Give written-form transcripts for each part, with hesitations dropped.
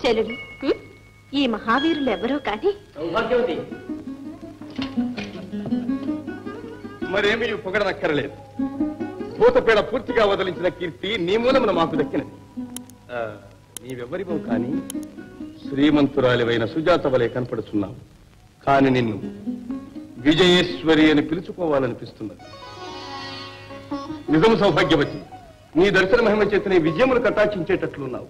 చెల్లెలు ఈ మహావీరులు ఎవరో కానీ సౌభాగ్యవతి మరేమీ పొగడనక్కరలేదు. భూతపేడ పూర్తిగా వదిలించిన కీర్తి నీ మూలమున మాకు దక్కినది. నీవెవ్వరివో కాని శ్రీమంతురాలివైన సుజాత వలె కనపడుతున్నావు. కాని నిన్ను విజయేశ్వరి అని పిలుచుకోవాలనిపిస్తున్నది. నిజము సౌభాగ్యవతి, నీ దర్శన మహిమ చేతనే విజయములు కటాక్షించేటట్లున్నావు.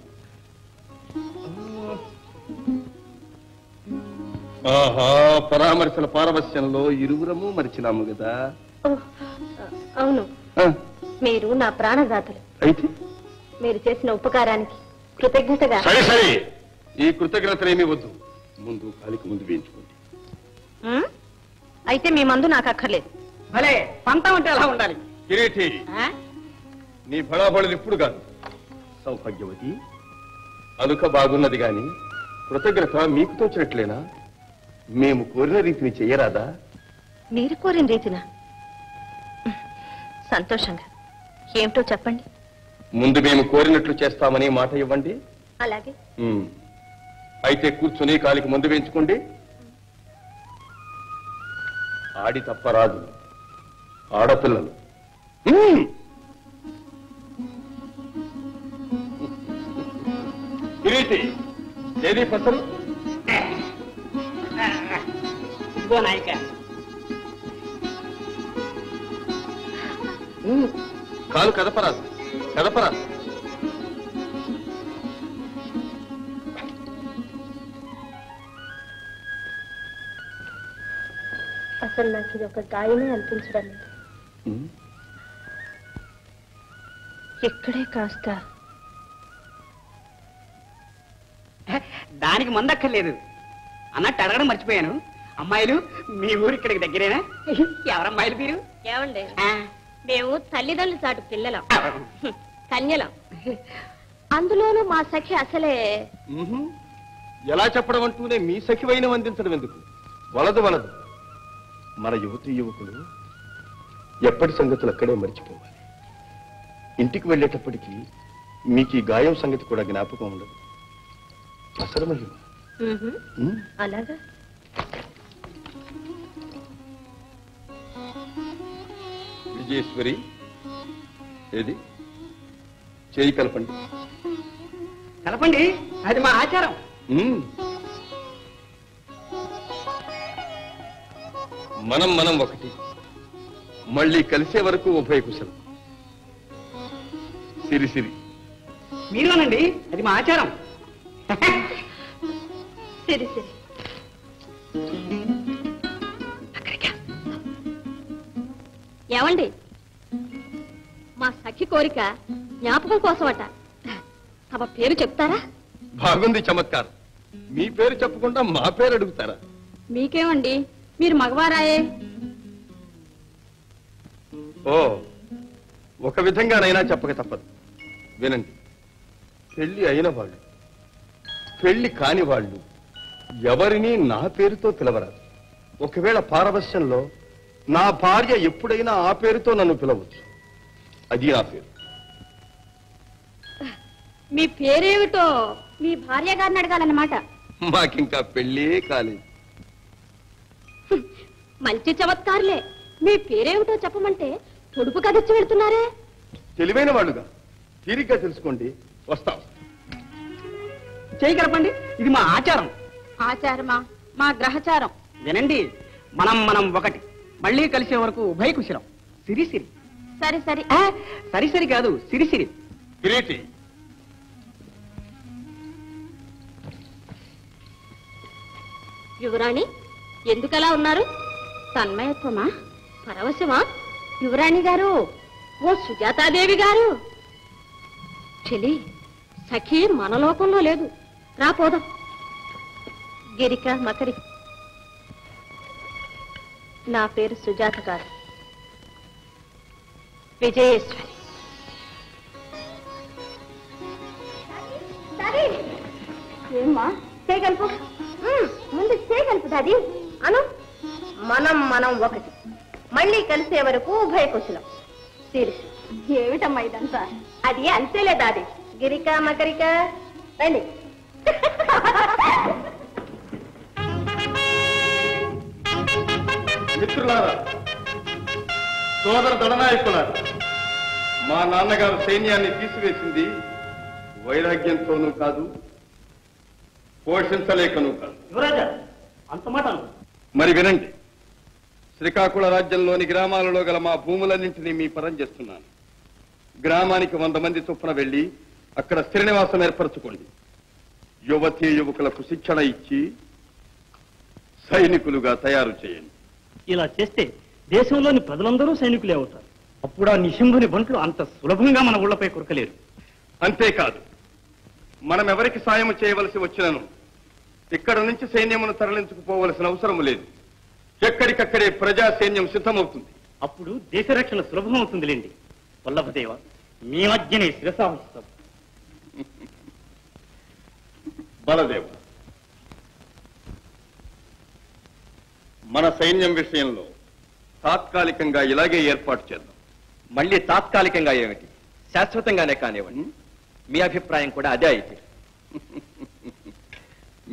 ఆహా, పరామర్శల పారవశ్యంలో ఇరువురము మరిచినాము కదా. అవును, మీరు నా ప్రాణదాతలు. అయితే మీరు చేసిన ఉపకారానికి కృతజ్ఞతగా. సరే సరే, ఈ కృతజ్ఞతలేమీ వద్దు. ముందు కాలికి ముందు వేయించుకోండి. అయితే మీ మందు నాకు అక్కర్లేదు. భలే పంతం అంటే అలా ఉండాలి. కిరీటి, నీ బడాబడులు ఇప్పుడు కాదు. సౌభాగ్యవతి, అలుక బాగున్నది గాని కృతజ్ఞత మీకు తోచినట్లేనా? మేము కోరిన రీతిని చెయ్యరాదా? మీరు కోరిన రీతినా? సంతోషంగా. ఏమిటో చెప్పండి. ముందు మేము కోరినట్లు చేస్తామని మాట ఇవ్వండి. అలాగే. అయితే కూర్చుని కాలికి ముందు వేయించుకోండి. ఆడి తప్పరాదు, ఆడపిల్లలు. కిరీటి, ఏది పసరు? ఇదిగో నాయక. కాలు కదపరాదు, కదపరాదు. అసలు నాకు ఇది ఒక గాయమే అనిపించడం లేదు. ఇక్కడే కాస్త. దానికి మందక్కర్లేదు అన్నట్టు అడగడం మర్చిపోయాను. అమ్మాయిలు, మీ ఊరు ఇక్కడికి దగ్గరేనా? ఎవరమ్మాయిలు మీరు? ఏమండి, మేము తల్లిదండ్రులు చాటు పిల్లలం, కన్యలం. అందులోనూ మా సఖి అసలే. ఎలా చెప్పడం అంటూనే మీ సఖివైన అందించడం ఎందుకు? వలదు వలదు. మన యువతీ యువకులు ఎప్పటి సంగతులు అక్కడే మర్చిపోవాలి. ఇంటికి వెళ్ళేటప్పటికీ మీకు ఈ గాయం సంగతి కూడా జ్ఞాపకం ఉండదు. అసలు మహిమ. అలాగా? విజయేశ్వరి, ఏది చేయి కలపండి. కలపండి, అది మా ఆచారం. మనం ఒకటి, మళ్ళీ కలిసే వరకు ఉభయ కుశలం. సిరి సిరి. మీరునండి, అది మా ఆచారం. సిరి సిరి. ఏమండి, మా సఖి కోరిక జ్ఞాపకం కోసమట. తమ పేరు చెప్తారా? బాగుంది చమత్కారం. మీ పేరు చెప్పకుండా మా పేరు అడుగుతారా? మీకేమండి, మీరు మగవారాయే. ఓ, ఒక విధంగానైనా చెప్పక తప్పదు. వినండి, పెళ్లి అయిన వాళ్ళు, పెళ్లి కాని వాళ్ళు ఎవరినీ నా పేరుతో పిలవరాదు. ఒకవేళ పారవశ్యంలో నా భార్య ఎప్పుడైనా ఆ పేరుతో నన్ను పిలవచ్చు. అది నా పేరు. మీ పేరేమిటో మీ భార్య గారిని అడగాలన్నమాట. మాకింకా పెళ్లే కాలేదు. మంచి చమత్కారులే. మీ పేరేమిటో చెప్పమంటే పొడుపు కదిచ్చి వెళ్తున్నారే. తెలివైన వాళ్ళుగా, తీరిగ్గా తెలుసుకోండి. వస్తాం. చేయి కలపండి, ఇది మా ఆచారం. ఆచారమా? మా గ్రహచారం. వినండి, మనం ఒకటి, మళ్ళీ కలిసే వరకు ఉభయ కుశలం. సిరి సిరి. సరి సరి. సరి సరి కాదు, సిరి సిరి. కిరీటి, యువరాణి, ఎందుకలా ఉన్నారు? తన్మయత్వమా? పరవశమా? యువరాణి గారు, ఓ సుజాతాదేవి గారు. చెలి, సఖి మన లోకంలో లేదు. రాపోదాం. గిరిక మకరి. నా పేరు సుజాత గారు, విజయేశ్వరి. ఏమ్మా, చేయగలుపు. ముందు చేయగలుపు దాది. అను, మనం ఒకటి, మళ్ళీ కలిసే వరకు ఉభయ కుశలం. తీర్చి. ఏమిటమ్మా ఇదంతా? అది అంతేలే దాది. గిరిక మకరిక రండి. మిత్రులారా, సోదర దళనాయకులారా, మా నాన్నగారు సైన్యాన్ని తీసివేసింది వైరాగ్యంతోనూ కాదు, పోషించలేకనూ కాదు. యువరాజా, అంత మాట మరి వినండి, శ్రీకాకుళ రాజ్యంలోని గ్రామాలలో గల మా భూములన్నింటినీ మీ పరం చేస్తున్నాను. గ్రామానికి 100 మంది చొప్పున వెళ్లి అక్కడ స్థిర నివాసం ఏర్పరచుకోండి. యువతీ యువకులకు శిక్షణ ఇచ్చి సైనికులుగా తయారు చేయండి. ఇలా చేస్తే దేశంలోని ప్రజలందరూ సైనికులే అవుతారు. అప్పుడు ఆ నిశంభుని బంట్లు అంత సులభంగా మన ఊళ్ళపై కురకలేరు. అంతేకాదు, మనం ఎవరికి సాయం చేయవలసి వచ్చినను ఇక్కడ నుంచి సైన్యమును తరలించుకుపోవలసిన అవసరం లేదు. ఎక్కడికక్కడే ప్రజా సైన్యం సిద్ధమవుతుంది. అప్పుడు దేశ రక్షణ సులభం అవుతుందిలేండి. వల్లభదేవ, మీ మధ్యనే శిరసావహిస్తాం. బలదేవ, మన సైన్యం విషయంలో తాత్కాలికంగా ఇలాగే ఏర్పాటు చేద్దాం. మళ్ళీ తాత్కాలికంగా ఏమిటి, శాశ్వతంగానే కానివ్వండి. మీ అభిప్రాయం కూడా అదే అయితే.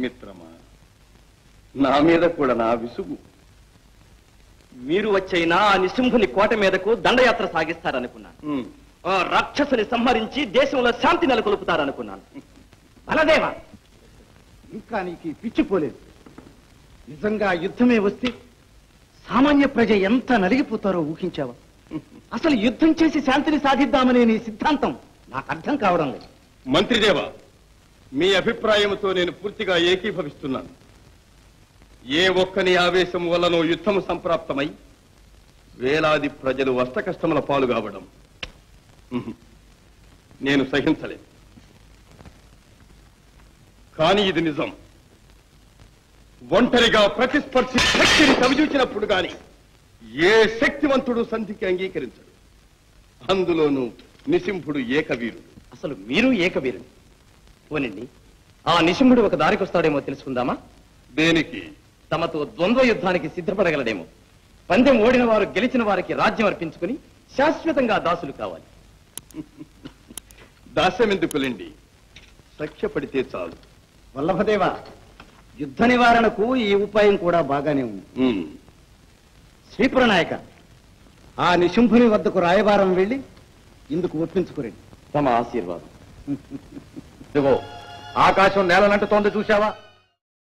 మిత్రమా, నా మీద కూడా నా విసుగు. మీరు వచ్చైనా ఆ నిశంభుని కోట మీదకు దండయాత్ర సాగిస్తారనుకున్నాను. ఆ రాక్షసుని సంహరించి దేశంలో శాంతి నెలకొల్పుతారనుకున్నాను. బలదేవ, ఇంకా నీకు పిచ్చిపోలేదు. నిజంగా యుద్ధమే వస్తే సామాన్య ప్రజ ఎంత నలిగిపోతారో ఊహించావా? అసలు యుద్ధం చేసి శాంతిని సాధిద్దామనే నీ సిద్ధాంతం నాకు అర్థం కావడం లేదు. మంత్రిదేవ, మీ అభిప్రాయంతో నేను పూర్తిగా ఏకీభవిస్తున్నాను. ఏ ఒక్కని ఆవేశం వల్లనో యుద్ధము సంప్రాప్తమై వేలాది ప్రజలు అష్టకష్టముల పాలు కావడం నేను సహించలేదు. కానీ ఇది నిజం. ఒంటరిగా ప్రతిస్పర్శి శక్తిని కవిచూచినప్పుడు గాని ఏ శక్తివంతుడు సంధికి అంగీకరించడు. అందులోనూ నిశింభుడు ఏకవీరుడు. అసలు మీరు ఏకవీరుడు. పోనండి, ఆ నిశంభుడు ఒక దారికి వస్తాడేమో తెలుసుకుందామా? దేనికి? తమతో ద్వంద్వ యుద్ధానికి సిద్ధపడగలడేమో. పందెం ఓడిన వారు గెలిచిన వారికి రాజ్యం అర్పించుకుని శాశ్వతంగా దాసులు కావాలి. దాస్యమెందుకులండి, సఖ్యపడితే చాలు. వల్లభదేవ, యుద్ధ నివారణకు ఈ ఉపాయం కూడా బాగానే ఉంది. శ్రీపుర నాయక, ఆ నిశుంభుని వద్దకు రాయబారం వెళ్ళి ఇందుకు ఒప్పించుకురండి. తమ ఆశీర్వాదం. ఇదిగో ఆకాశం నేలనంటుతోంది, చూశావా?